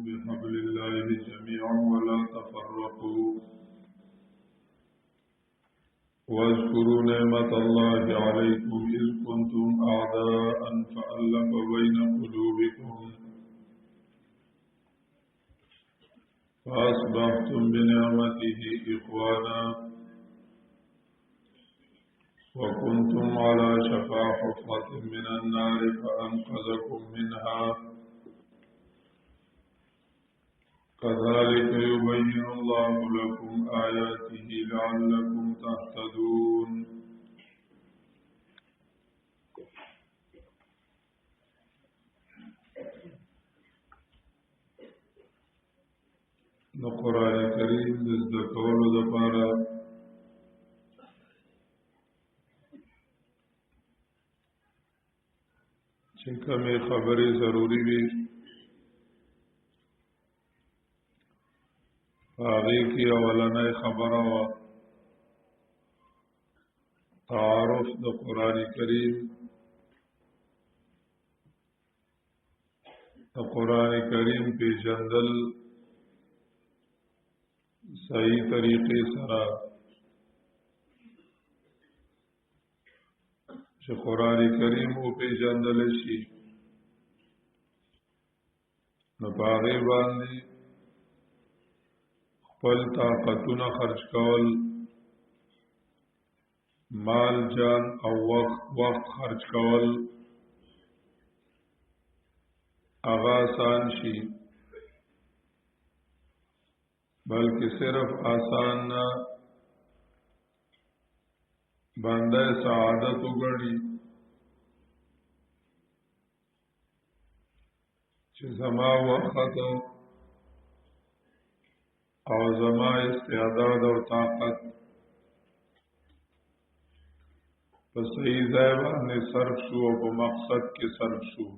بحبل الله جميعا ولا تفرقوا واذكروا نعمة الله عليكم إذ كنتم أعداء فألف بين قلوبكم فأصبحتم بنعمته إخوانا وكنتم على شفا حفرة من النار فأنقذكم منها كذلك يبين الله لكم آياته لعلكم تهتدون نو قرآن کریم د زده کولو دپاره چې کومې خبرې ضروري وي هغې کې اولنۍ خبره وه تعارف د قرآن کریم د قرآن کریم پیژندل صحیح طریقې سره چې قرآن کریم او پیژندل شي نو په هغې باندې خپل طاقتونه خرج کول مال جان او وخت خرج کول هغه آسان شي بلکې صرف آسان نه بنده سعادت وګڼي چې زما وخت او زما استعداد او طاقت په صحیح ځای باندې صرف شو او په مقصد کې صرف شو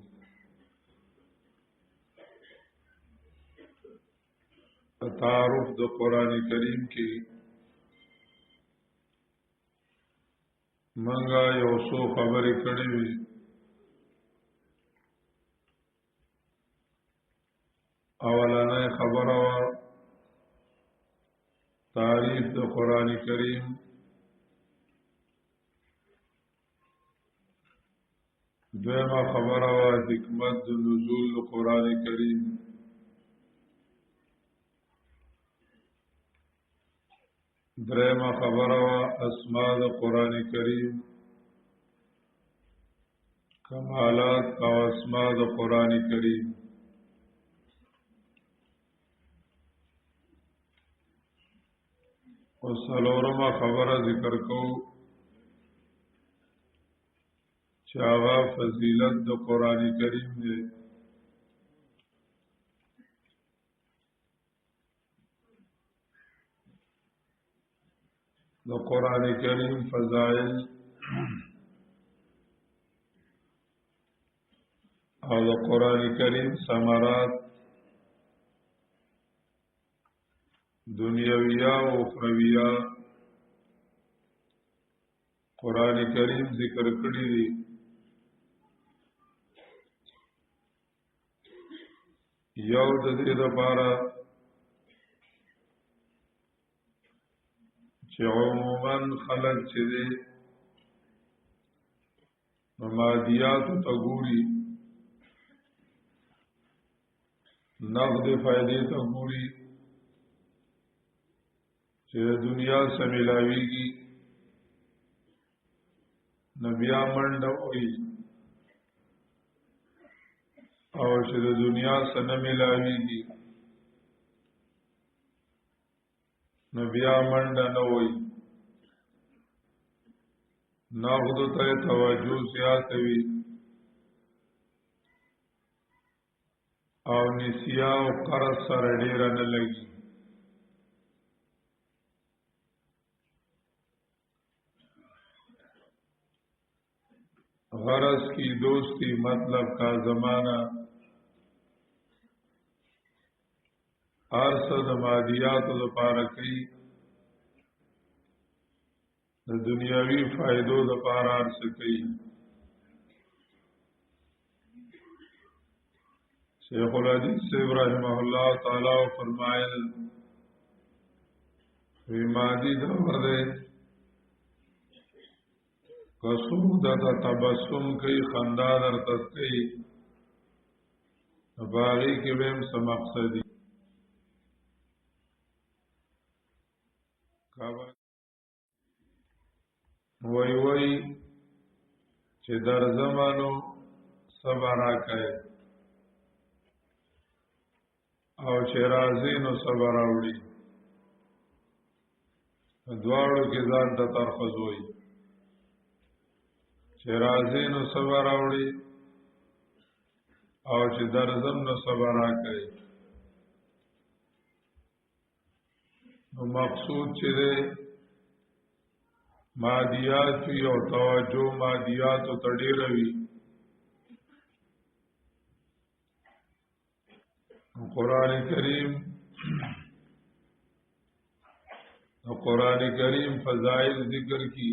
تعارف د قرآن کریم کې منګه یو څو خبرې کړې وي اولنۍ خبره وه تعریف د قرآن کریم دویمه خبره وه حکمت د نزول د قرآن کریم درېمه خبره وه اسماء د قرآن کریم کمالات او اسماء د قرآن کریم او څلورمه خبره ذکر کوو چې هغه فضیلت د قرآن کریم دی د قرآن کریم فضائل او د قرآن کریم ثمرات دنیویہ و اخرویہ قرآن کریم ذکر کړی دی یو د دې لپاره چې عموما خلق چې دی مادیاتو ته ګوري نقد فائدې ته ګوري چې دنیا سملاویږي نبیا منډه وي او چې د دنیا سره ملاویږي نبیا منډه نه وي ناخذ ته توجه زیات وي او نسیا او قرض سره ډیر نه لګي غرض کی دوستی مطلب کا زمانہ ارصد مادیات د پاره کوي د دنیاوی فائدو د پاره ارصد کوي چې شیخ الحدیث رحمه الله تعالی فرمایل وی مادی دور دے کسو دا تبسم کئی خندا در تسکی باغی کی بیم سمقصدی وی چه در زمانو صبر آکے او چه رازینو صبر آوڑی دوارو کی ځان ته ترخص وي چې راځي نو صبر راوړي او چې درځم نو صبر راکړي نو مقصود چې ده مادیات وي او توجه مادیات او تډیر وي قرآن کریم فضائل ذکر کی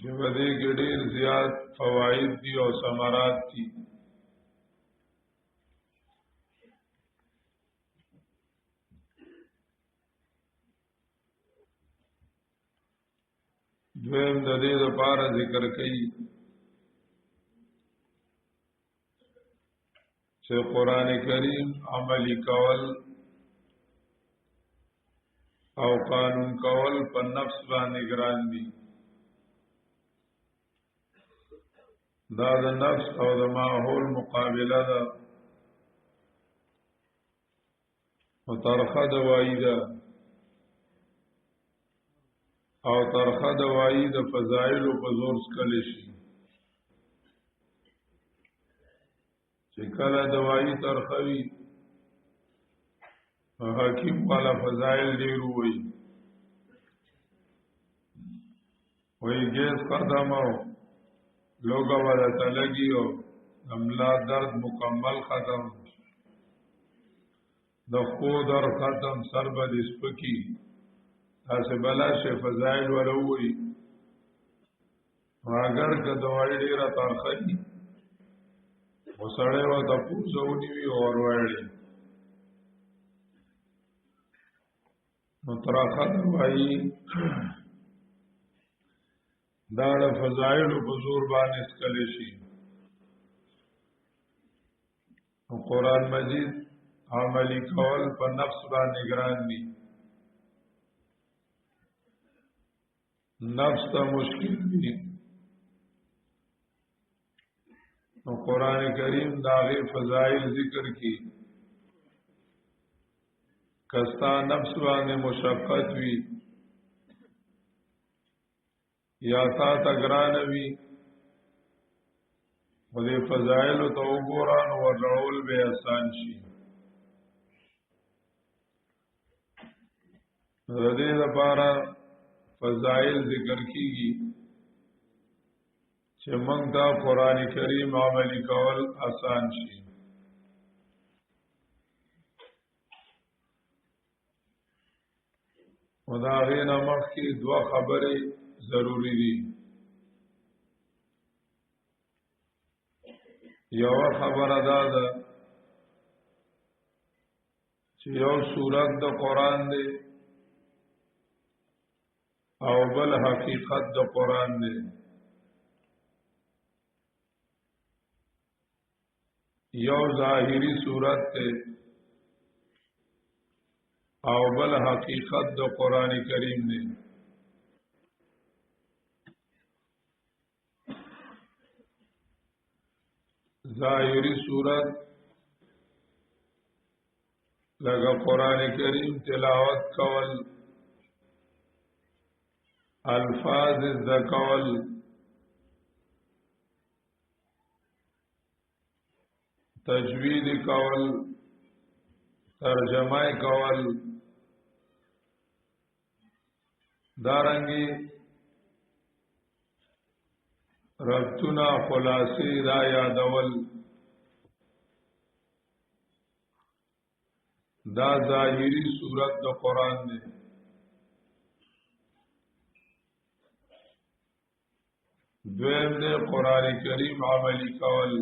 جبدے کے ډیر زیاد فوائد دی او ثمرات دی دویم د دې لپاره ذکر کړي چې قرآن کریم عملی کول او قانون کول په نفس باندې ګران دي دا د نفس او د ماحول مقابله ده ترخه دوايي ده او ترخه دوايي د فضایل په زور سکل شي چې کله دوايي ترخوي حکیم والا فضائل ډیر وي ګیس قدمو لوګه والا تلګي او املا درد مکمل ختم د خو در ختم سر بد سپکی تاسو بلا شي فضائل ولوي اگر که دوايي ډیره ترخوي وسړی و د پوزونی وی اور وړي نو ترخه دوايي دا د فضائل په زور باندې اسکل شي قرآن مجید عملی کول په نفس باندې ګران دي نفس ته مشکل دي نو قرآن کریم داغی فضائل ذکر کی کستا نفس باندې مشقت وی یا تا تگران وی و دی فضائل تو گوران و رعول بے احسان شی ردی دپارا فضائل ذکر کی گی چې موږ دا قرآن کریم عملی کول آسان شي و دا غینا مخی دو خبری ضروری دی یو خبر ادا ده چې یو سورت د قرآن دی او بل حقیقت د قرآن دی یو ظاهری صورت تے او بل حقیقت د قرآن کریم نے ظاهری صورت لگا قرآن کریم تلاوت کول الفاظ ذکول تجوید کول ترجمه کول دارنگی ربطنا خلاصی دا یادول دا ظاهری صورت دا قرآن دے دویم دے قرآن کریم عملی کول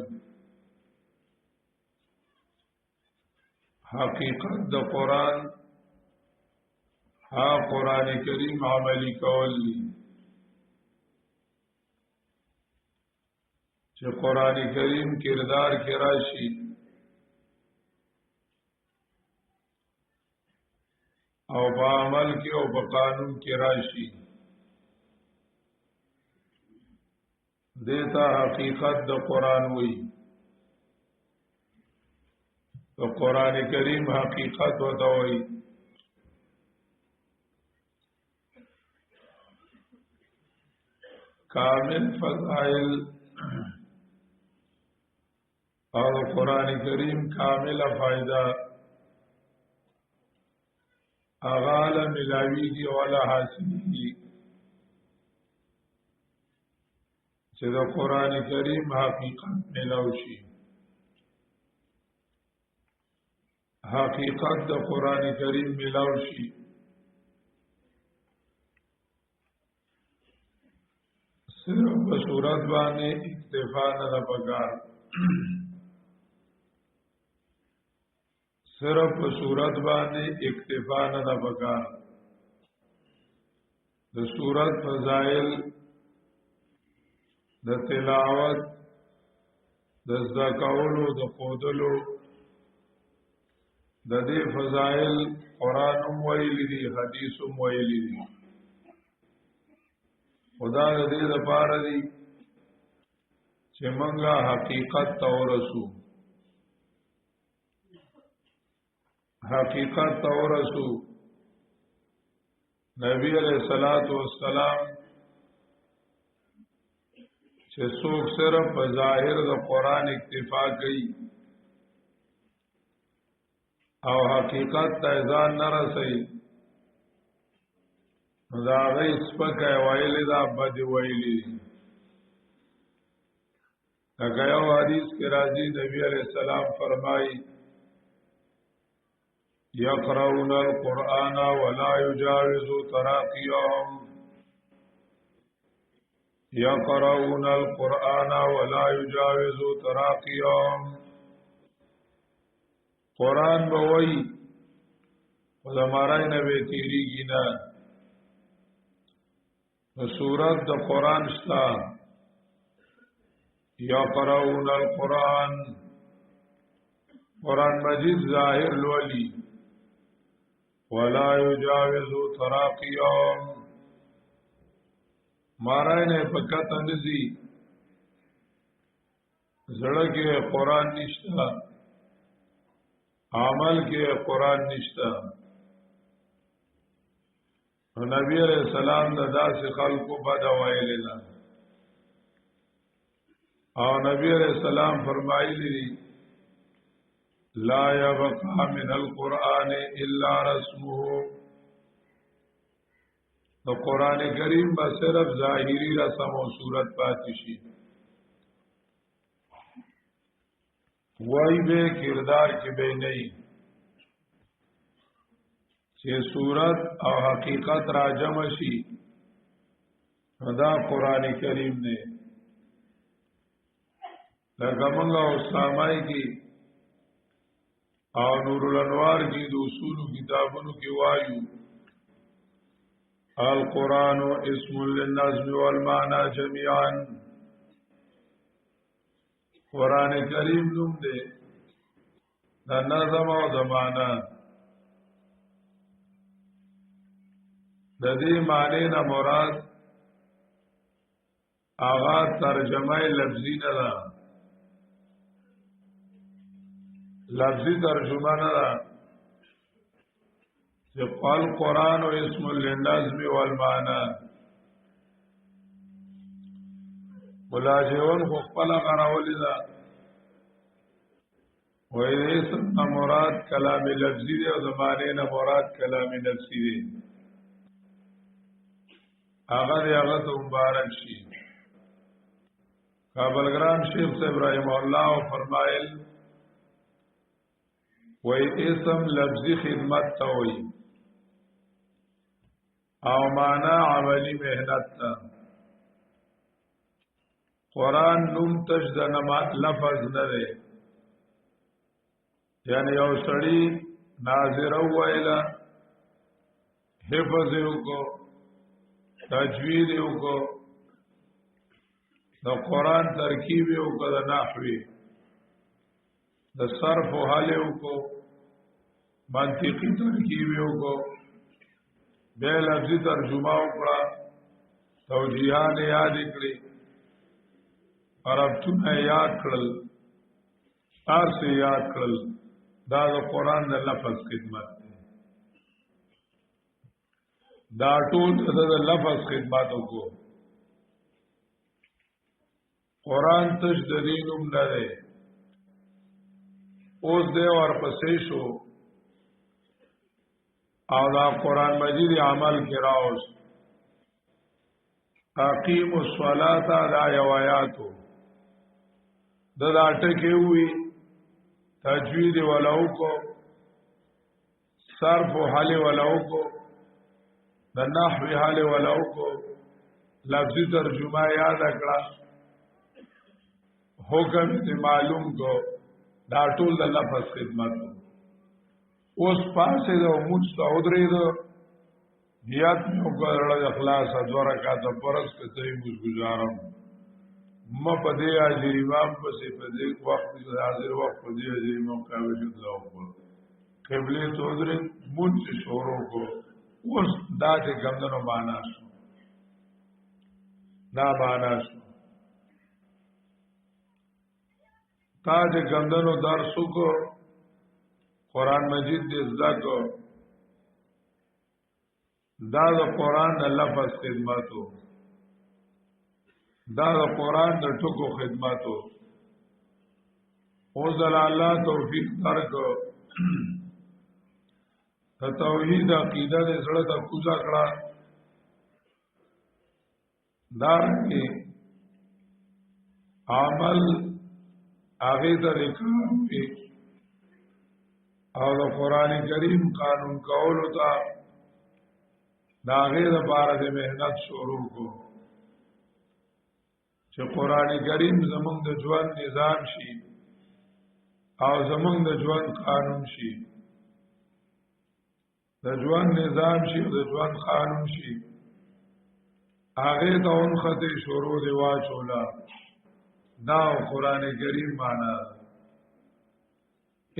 حقیقت د قرآن قرآن کریم عملی کول چې قرآن کریم کردار کې راشي او په عمل کې او په قانون کې راشي دیتا حقیقت د قرآن وی تو قرآن کریم حقیقت وتا وی کامل فضائل اور قرآن کریم کامل فائدہ اغال ملاوی کی والا حاصلی کی چې د قرآن کریم حقیقت ملاوشي حقیقت د قرآن کریم ملاوشي صرف په صورت باندې اکتفا نه پکار صرف په صورت باندې اکتفا نه پکار د صورت فضائل د تلاوت د ذکاولو د خودلو د دې فضائل قرآن ویلی دي حدیث ویلی دي خدا دې لپاره دي چې مونږه حقیقت تورسو حقیقت تورسو نبی علیہ الصلوۃ والسلام چې څوک صرف په ظاهر د قرآن اکتفا کوي او حقیقت ته ځان نه رسي دا غي سپکه ویلې دا بد ویلې هغه یو حدیث کې راځي نبی عليه السلام فرمایي يقرؤون القرآن ولا يجاوز تراقيهم يقرؤون القرآن ولا يجاوز تراقيهم قرآن بوئی ولمارای نبی تیریگی نا سورت دا قرآن شتا يقرؤون القرآن قرآن مجید ظاہر لولی ولا يجاوز تراقيهم مارای نه پکت اندزی زړه کې قرآن نشتا عمل کې قرآن نشتا نبی علیہ السلام د داسې خلقو بد ویل نه او نبی علیہ السلام فرمایلی دي لا يبقى من القرآن الا رسمه تو قرآن کریم با صرف ظاہری رسم و صورت پاتی شي وای به کردار کې به نه چې صورت او حقیقت را جمع شي دا قرآن کریم نه لکه موږ اسلامای کې او نور الانوار کې د اصول کتابونو کې وایو القرآن اسم للنظم والمعنى جميعا قرآن کریم نوم دے دا نظم او دا معنی دا دی معنی نا مراد آغا ترجمه لفظی ندا لفظی ترجمه ندا چې قال قرآن و اسم للنظم والمعنى ملاجئون خو خپل غراولی دا و اسم مراد کلام لفظی دی او زمانه نه مراد کلام نفسی دی هغه ته مبارک شي کابلګرام شیخ صاحب رحم الله فرمایل و اسم لفظی خدمت ته وایي او معنا عملی محنت تا قرآن نوم تش د لفظ نه دی، یعنی یو سړی ناظره ویلا حفظ یو کو تجوید یو کو د قرآن ترکیب یو کو د نحوی د صرف و حل یو کو منطقی ترکیب یو کو بے لفظی ترجمه وکړه توجیهان یاد کړی عربتونه یاد کړل ارسه یاد کړل دا د قرآن د لفظ خدمت دی دا ټول د لفظ خدمت وکړو قرآن تش د دینوم نه دی اوس دی ورپسې شو او دا قرآن مجید عمل کې راوست اقیموا الصلاة دا یو آیاتو دا ټکی وی تجوید ولو کو صرف و حل ولو کو د نحوی حل ولو کو لفظی ترجمه یاد کړه حکم ته معلوم کو دا ټول د لفظ خدمت اوس پاسه د مستعودری د بیات نو کړل اخلاص د رکعات پرس کته موږ گزارم ما په دې اجر امام پسې په دې وخت حاضر وخت په دې اجر امام کاوه شو دا وکړ قبله تودره مونږ شروع کو اوس دا چې ګمندنو معنا شو دا معنا شو تا چې ګمندنو درس کو قرآن مجید دې زده دا د قرآن د لفظ خدمتو دا د قرآن د ټکو خدمتو او زل الله توفیق درکو ته توحید عقیده دې سره ته کوزا کړه دا کې عمل هغه طریقې او د قرآن کریم قانون کول تا دا غیر لپاره د مهنت شروع کو چې قرآن کریم زمونږ د ژوند نظام شي او زمونږ د ژوند قانون شي د ژوند نظام شي او د ژوند قانون شي هغه ته اون خطه شروع دی واچولا دا قرآن کریم معنا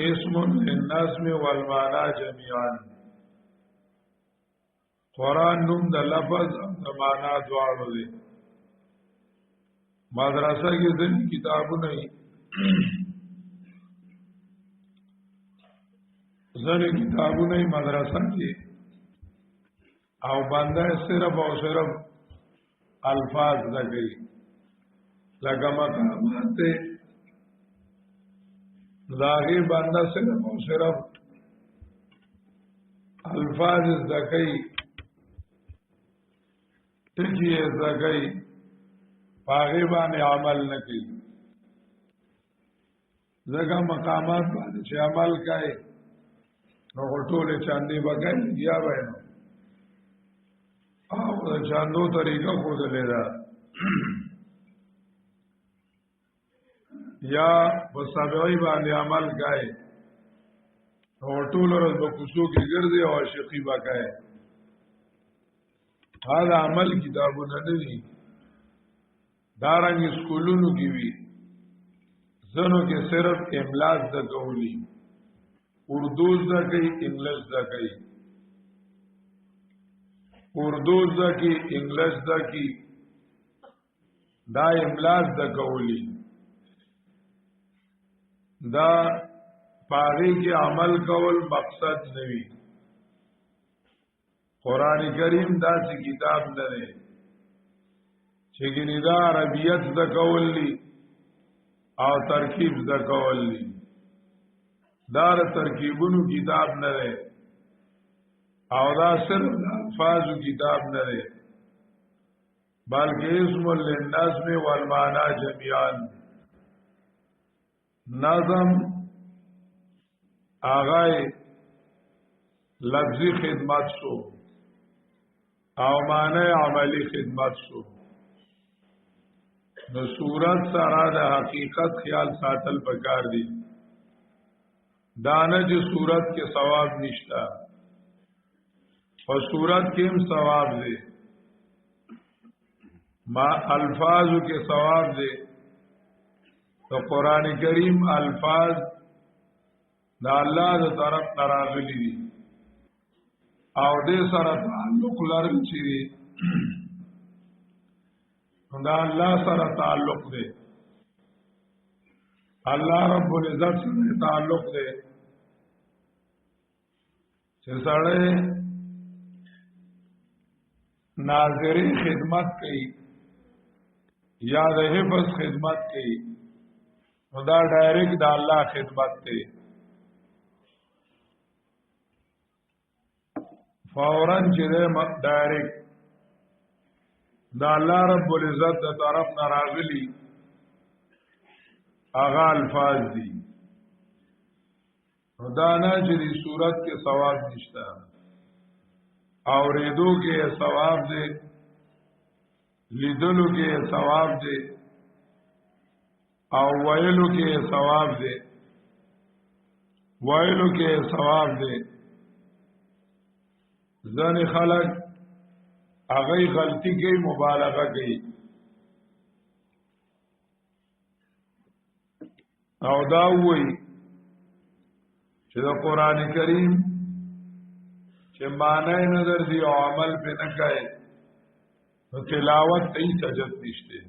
اسم للنظم والمعنى جميعا قرآن نوم د لفظ او د معنا دواړو دی مدرسه کې ځین کتابونه مدرسه کې او باندې صرف او صرف الفاظ لګي لکه مقامات ته داغي باندې صرف او صرف الفاظ زکای ټکی زکای پاغي باندې عمل نکي زګه مقامات باندې چې عمل کوي نو ټوله چاندي بګای یا وینو او چاندو طریقه خو دلې دا یا بسابعی باندې عمل کوي او ټوله ورځ په کوڅو کې ګرځي او عاشقي وکړي دا عمل کتابونه نه دي دارنګ سکولونو کې وی زنو کې صرف املا د کولی اردو زکای انګلیش زکای اردو زکی انګلیش زکی دا املا د کولی دا پاره کې عمل کول مقصد نوي قران کریم دا چې کتاب نه دی چې ګنې دا عربیت د کولی او ترکیب د کولی دا ترکیبونو کتاب نه دی او دا صرف الفاظو کتاب نه دی بلکې اسم للنظم والمعنى جميعا نظم آغای لفظی خدمت شو او معنی عملی خدمت شو نو صورت سره د حقیقت خیال ساتل پکار دي دانه چې صورت کې ثواب نشتا او صورت کې هم ثواب دی ما الفاظو کې ثواب دی تو قرآن کریم الفاظ دا الله د طرف راغلي دي او دې سره تعلق لري چې دا الله سره تعلق دی الله رب العزت سره تعلق دی چې سره ناظری خدمت کوي یا د حفظ خدمت کوي نو دا ډایرکټ د الله خدمت کوي فورا چې ډایرکټ دا الله رب العزت د طرف نه راغلي هغه الفاظ دي دا نه چې د صورت کې ثواب نشته اوریدو کې ثواب دی لیدلو کې ثواب دی او ویلو کې ثواب دی ویلو کې ثواب دی ځنې خلک هغه غلطی کوي مبالغه کوي او دا وایي چې د قران کریم چې معنی نظر دی او عمل په نه کوي نو تلاوت ته سجد نشته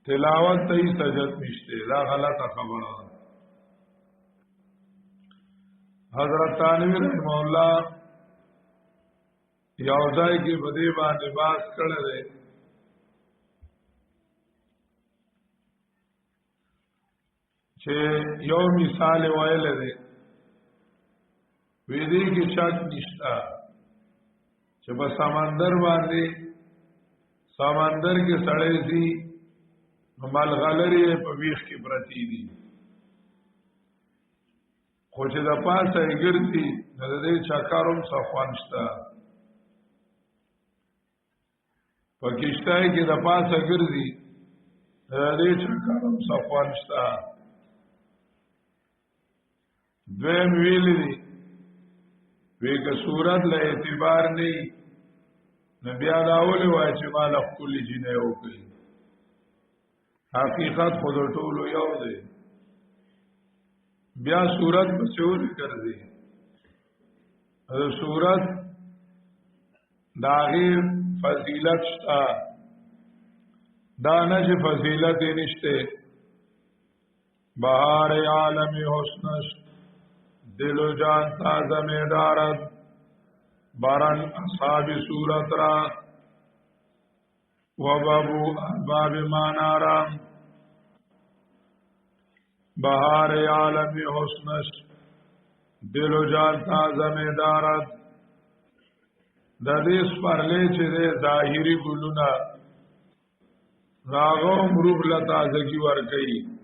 تلاوت ته سجد نشته دا غلطه خبره حضرت تانوی رحمه الله یو ځای کې بده باندې باس کړل دي چې یو مثال وایل دي وې دې کې شک نشتا چې په سمندر باندې سمندر کې سړې دي ملغلری په ویخ کې پرتی دي خو چې د پاسه یې ګرځي د دې چاکاروم صفوان شتا پاکستان کې د پاسه ګرځي د دې چاکاروم صفوان شتا دویم ویلی دی وی که صورت له اعتبار نه نبی داول وای چې مال خپل جنې وکړي حقیقت خود ټول یو دی بیا صورت په څور کړی صورت دا غیر فضیلت شتا دا نه چې فضیلت نشته بهار عالم حسنش دل و جان تازه می دارد باران اصحاب صورت را و بابو ارباب مانارام بهار عالم حسنش دل و جان تازه می دارد د دې سپرلې چې د ظاهري ګلونه راغوم روح له تازگی ور کوي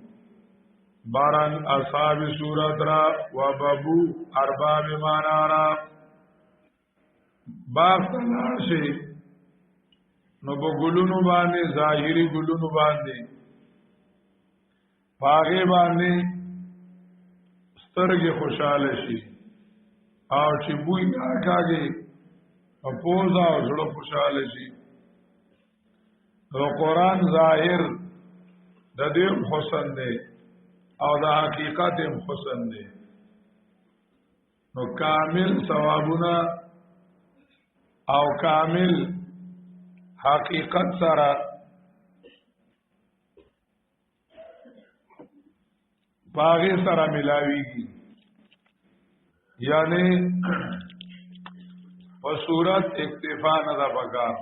باران اصحاب صورت را و بابو ارباب مانارا باغ تلار شي نو په ګلونو باندې ظاهري ګلونو باندې پاغه باندې سترګې خوشاله شي او چې بوی راکاږي او پوزا او زړه خوشاله شي نو قران ظاهر د دې حسن دی او د حقیقت هم حسن دی نو کامل ثوابونه او کامل حقیقت سره باغی سره ملاویږي یعنی په صورت اکتفا نه ده پکار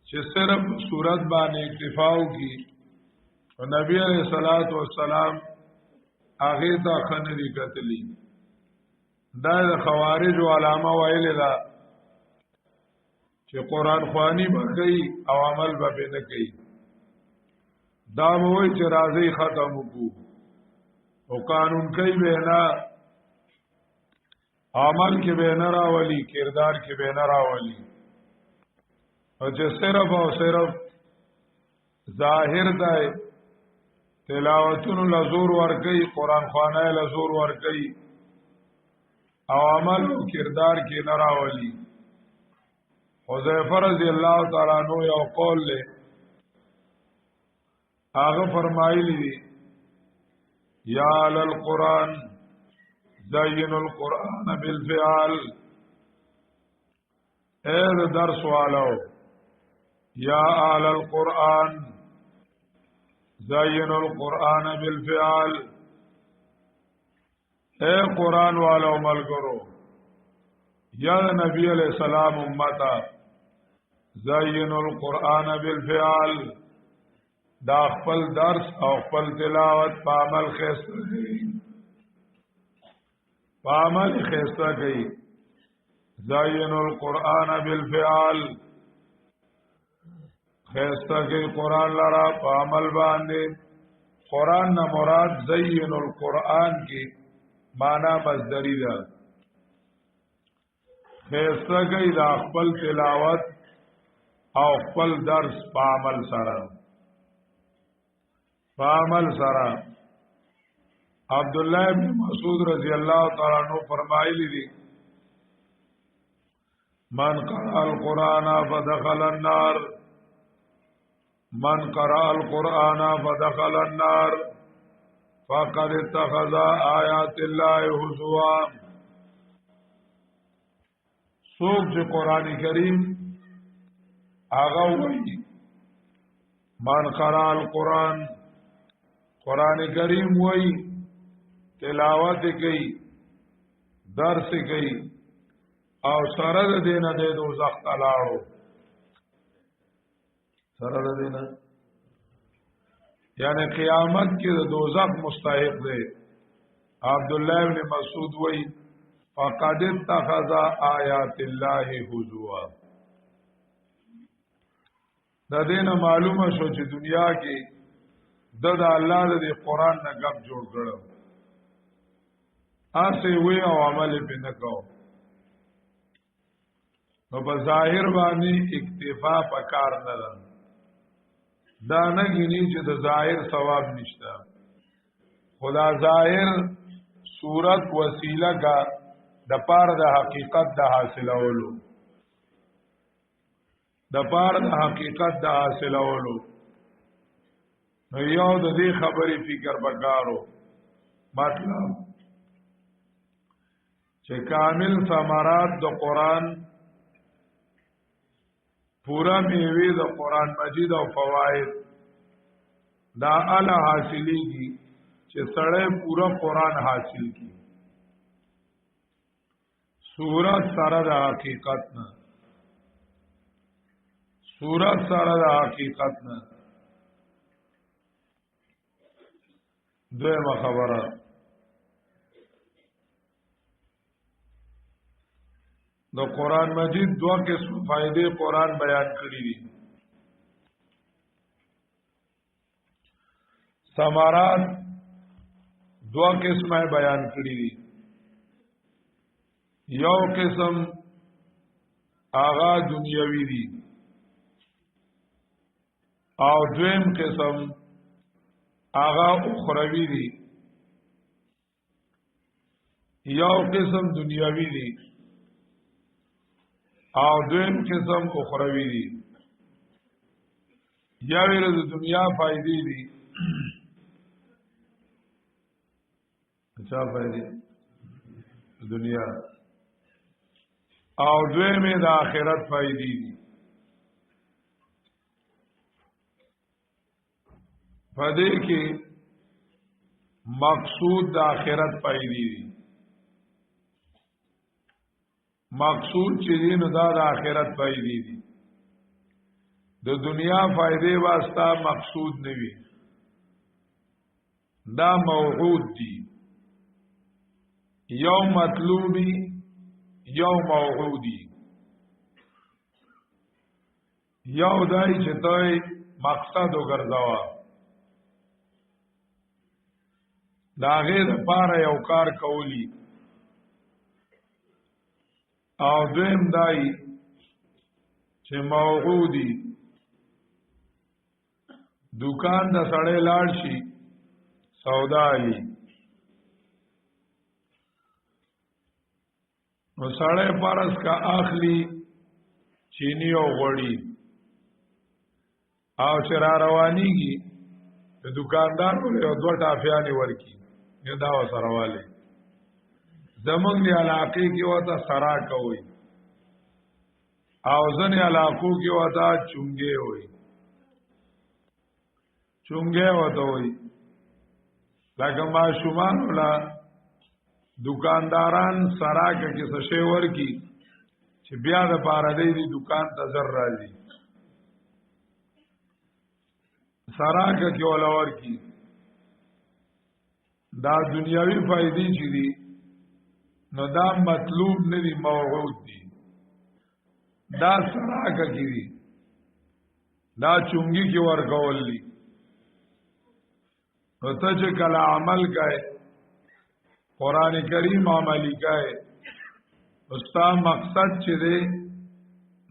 چې صرف صورت باندې اکتفا وکړي او نبی علیہ الصلوۃ والسلام هغه ته خنري کتلی دا د خوارج علامه ویل دا چې قران خوانی به کوي او عمل به نه کوي دا وایي چې راځي ختم وکړو او قانون کوي به نه عمل کې به نه راولي کردار کې به نه راولي او چې صرف او صرف ظاهر دی تلاوتونو لزور ورکی قرآن خوانه لزور ورکی او عمل و کردار کی نراولی حذیفه رضی اللہ تعالی عنہ یو قول لے آغا فرمائلی دی یا علی القرآن زین القرآن بالفعال اید درس والو یا علی القرآن زین القرآن بالفعال اے قرآن والو ملگرو یا نبی علیہ السلام امتا زین القرآن بالفعال دا خپل درس او خپل تلاوت په عمل خسته کړي په عمل خسته کړي زین القرآن بالفعال خسته کړي قرآن لرا په عمل باندې قرآن نه مراد زین القرآن کی معنا مصدری ده خسته کړي دا خپل تلاوت او خپل درس په عمل سره فعمل سرا عبداللہ ابن مسعود رضی اللہ تعالیٰ عنہ فرمائلی دی من قرأ القرآن فدخل النار من قرأ القرآن فدخل النار فقد اتخذ آیات اللہ حضوا سوک جو قرآن کریم آغا ہوئی من قرأ القرآن قرآن کریم وئی تلاوت کئی درس کئی او سرد دینا دے دوزخ تلاړو سرد دینا یعنی قیامت کی دوزخ مستحق دے عبداللہ ابن مسعود وئی فقد اتخذ آیات اللہ حضوا دا دینا معلومه شو چې دنیا کې د الله د قرآن نه غب جوړ کړو اسه وی او عمل به نه کو نو په ظاهر باندې اکتفا پکار نه ده دا نه غني چې د ظاهر ثواب نشته خدا ظاهر صورت وسیله کا د پاره د حقیقت د حاصلولو د پاره د حقیقت د حاصلولو نو یو د دې خبرې فکر وکړو مطلب چې کامل ثمرات د قران پورا میوه د قران مجید او فواید دا اعلی حاصلېږي چې سړی پورا قران حاصل کړي سورۃ سره د حقیقت نه سورۃ سره د حقیقت نه دویمه خبره د قران مجید دوه قسم فائدې قران بیان کړی دي ثمرات دوه قسمه بیان کړی دي یو قسم آغا دنیوی دي او دویم قسم آغا اخروی دی یو قسم دنیاوی دی او دویم قسم اخروی دی یاوی د دنیا فائدې دی اچھا فائدې دنیا او دویم د آخرت فائدې دی پدې کې مقصود د آخرت پایدې دي مقصود چې دین د آخرت پایدې دي د دنیا فائدې واسطه مقصود نه وي دا موعود دي یو مطلوبی یو موعودی یو دای چې توي مقصد وګرځاوه دا غیر پاره یو کار کولی او دویم دای چې موعودی دکان د سړی لاړ شي سودا علی نو سړی پارس کا اخلی چینی او غوړی او چې را روانیږي د دکاندار له دوه ټافیانې ورکی نه دا وسره والي زمونږ دی علاقې کې وته سرا کوي او ځنې علاقو کې وته چونګې وي چونګې وته وي لکه ماشومان ولا دکانداران سرا کې څه شی ورکی چې بیا د پاره دی دکان ته زر راځي سرا کې ولا ورکی دا دنیاوی فائدې چې دي نو دا مطلوب نه دي موعود دي دا سراکه کی دي دا چونګي کی ورکول دي نو ته چې کله عمل کوي قران کریم عملی کوي استا مقصد چې دی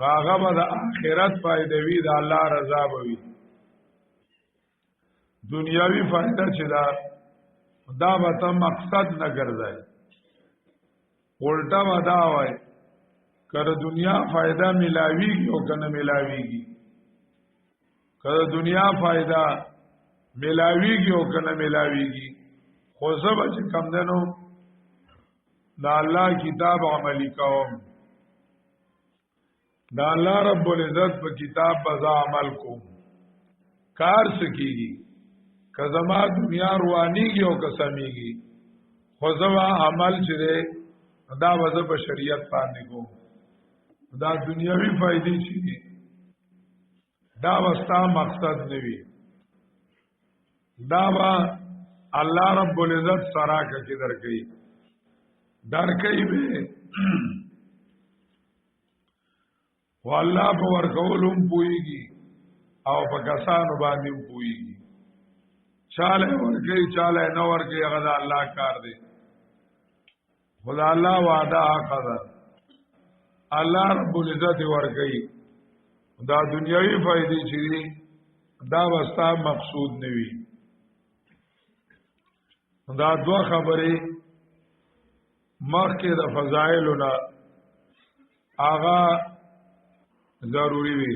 هغه به د آخرت فائدې وي د الله رضا وي دنیاوی فائدہ چې دا به ته مقصد نه ګرځي الٹا ودا وای کړه دنیا فائدہ ملاویږي او کنه ملاویږي کړه دنیا فائدہ ملاویږي او کنه ملاویږي خو زبر چې کم دنو دا الله کتاب عملی کوم دا الله رب العزت په کتاب بزا عمل کوم کار سکیږي کزما دنیا روانیږي او قسمیږي خو زما عمل چې دا وځه په شریعت باندې کوم دا دنیوي فائدې چي دا واسطه مقصد نوي دا وا الله رب العزت سراکه کې درکې به والله په ورکولم پويږي او په کسانو باندې پويږي چاله ورکې چاله نه ورکې هغه د الله کار دی خدا الله وعده حق ده الله رب العزت ورګي دا دنیوي فائدې چې دا واسطه مقصود نوي دا دوه خبرې مخکې د فضائلنا آغا ضروری وي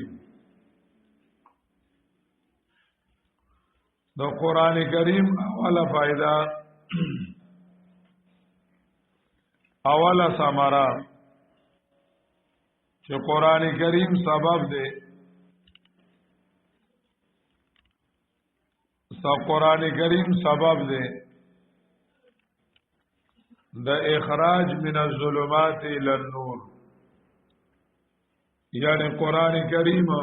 د قران کریم اوله فائدہ اوله ثمره چې قران کریم سبب دی قران کریم سبب دی د اخراج من الظلمات الى النور یعنی قران کریم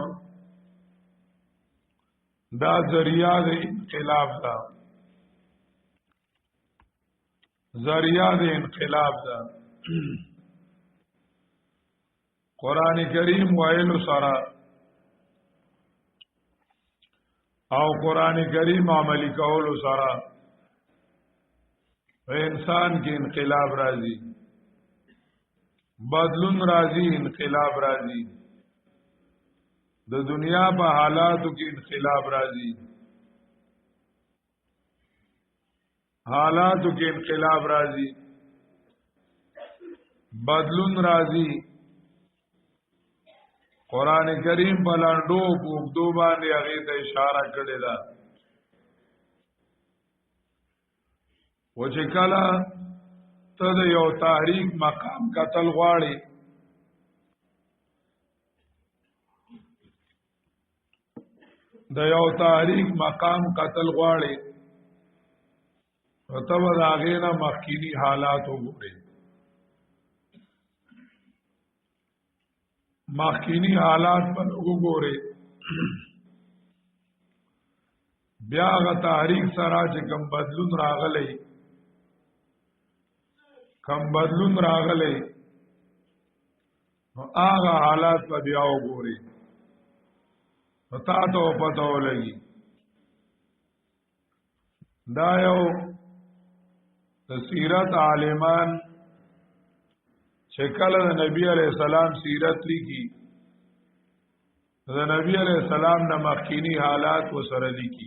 دا ذریعہ د انقلاب دا ذریعہ د انقلاب دا قران کریم وایلو سره او قران کریم عملی کولو سره انسان کې انقلاب راځي بدلون راځي انقلاب راځي د دنیا په حالاتو کې انقلاب راځي حالاتو کې انقلاب راځي بدلون راځي قران کریم په لاندو پوښتو باندې هغه ته اشاره کړې ده و چې کله ته د یو تحریک مقام قتل غواړي د یو تحریک مقام قتل غواړي او ته د هغې نه مخکینی حالات وګورې مخکینی حالات پر وګورې بیا هغه تحریک سره چې کم بدلون راغلی نو هغه حالات په بیا وګورې نو تا ته پته ولګي دا یو د سیرت عالمان چې کله د نبی علیہ السلام سیرت لیکي د نبی علیہ السلام نه مخکینی حالات وسره لیکي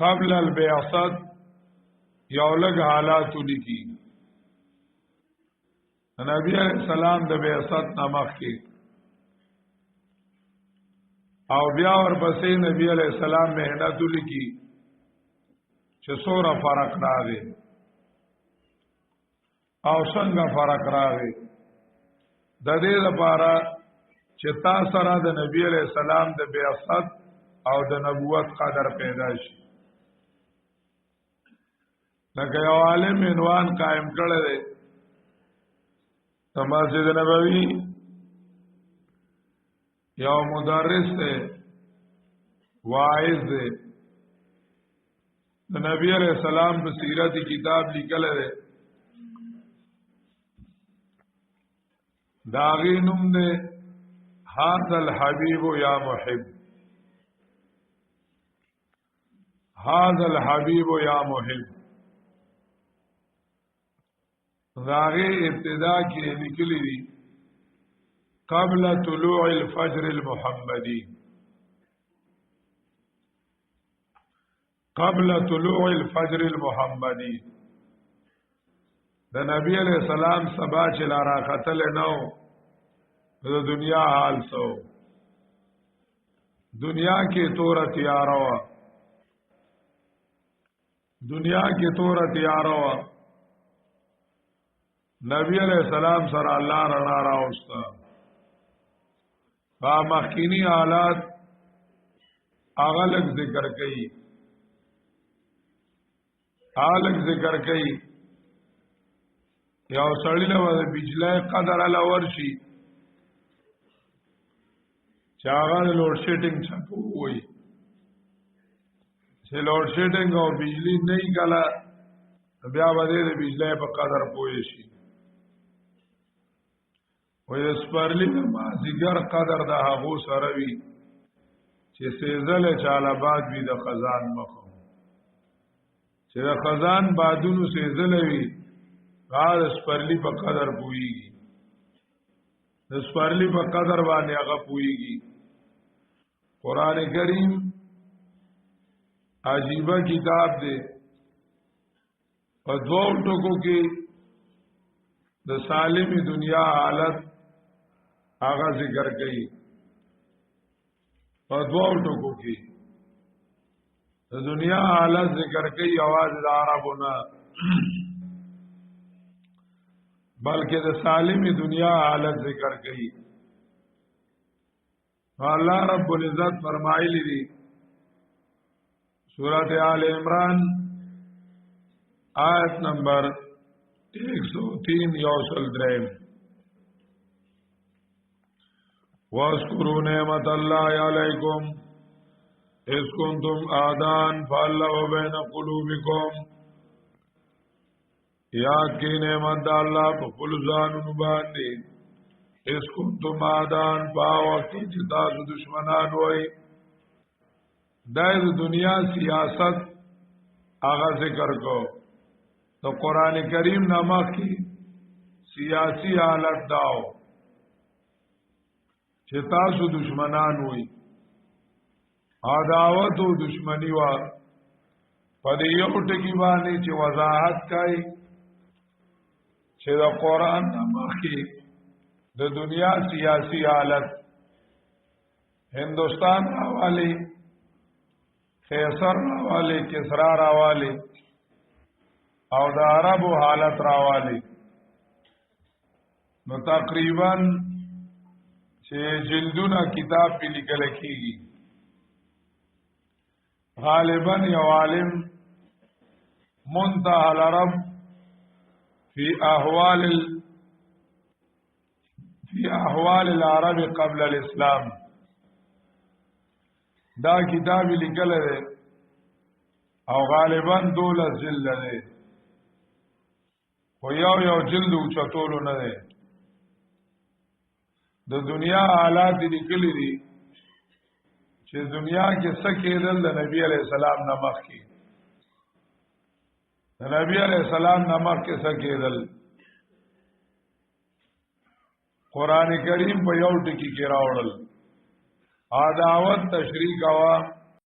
قبل البعثت یو لږ حالات لیکي نبی علیہ السلام د بعثت نه مخکې او بیا ورپسې نبی علیہ السلام مهنت لیکي چې څوره فرق راغی او څنګه فرق راغی د دې لپاره چې تاسو سره د نبی علیہ السلام د بعثت او د نبوت قدر پیدا شي لکه یو عالم عنوان قائم کړی دی د مسجد نبوي یو مدرس دی واعظ دی د نبی علیہ السلام په سیرت کتاب لیکل دی داغی نم دے هذا الحبیب یا محب هذا الحبیب یا محب داغی ابتدا کی نکلی دی قبل طلوع الفجر المحمدی قبل طلوع الفجر المحمدی د نبی علیہ السلام سبا چې لارا قتل نو د دنیا حال سو دنیا کې تور تیارا وا دنیا کې تور تیارا وا نبی علیہ السلام سره الله رڼا راوستا با مخکینی حالات اغلق ذکر کړي اغلق ذکر کړي یو سړی له بجلی قدر علا ورشي چې هغه لوډ شیډینګ چپو وي چې لوډ شیډینګ او بجلی نه کله بیا باندې د بجلی په قدر پوي شي وې سپارلی د مازیګر قدر د هغه سره وي چې سیزل چاله باد وي د خزان مخه چې د خزان بادونو سیزل وي غار سپرلی په قدر پوئیگی د سپرلی په قدر باندې هغه پوئیگی قرآن کریم عجیبه کتاب دی په دوو ټکو کې د سالم دنیا حالت هغه ذکر کړي په دوو ټکو کې د دنیا حالت ذکر کړي आवाज د عربونه بلکې د سالم دنیا حالت ذکر کړي الله رب العزت فرمایلی دی سورۃ آل عمران آیت نمبر 103 یوصل دریم واذکروا نعمت الله علیکم اذ کنتم اعداء فالف بین قلوبکم یاد کی نعمت دا اللہ پا خلصانو باندی اس کنتم آدان پا وقتی چتاسو دشمنان ہوئی دائد دنیا سیاست آغا ذکر کو تو قرآن کریم نمک کی سیاسی حالت داو چتاسو دشمنان ہوئی عداوت و دشمنی وا پا دیو ٹکی بانی چی وضاحت کئی چې د قرآن مخکې د دنیا سیاسی حالت هندوستان راوالی قیصر راوالی کسرا راوالی او د عربو حالت راوالی نو تقریبا چې جلدونه کتاب پی لیکل کیږي غالبا یو عالم منتهى العرب في احوال العرب قبل الاسلام دا کتاب لیکل دی او غالبا 12 جلد دی خو یو جلد اوچتولو نه دی د دنیا حالات لیکلي دي چې دنیا کې څه کېدل د نبی علی السلام نه مخکې د نبی علیہ السلام نمک کې څه کېدل قران کریم په یو ټکی کې راوړل عداوت تشریح وا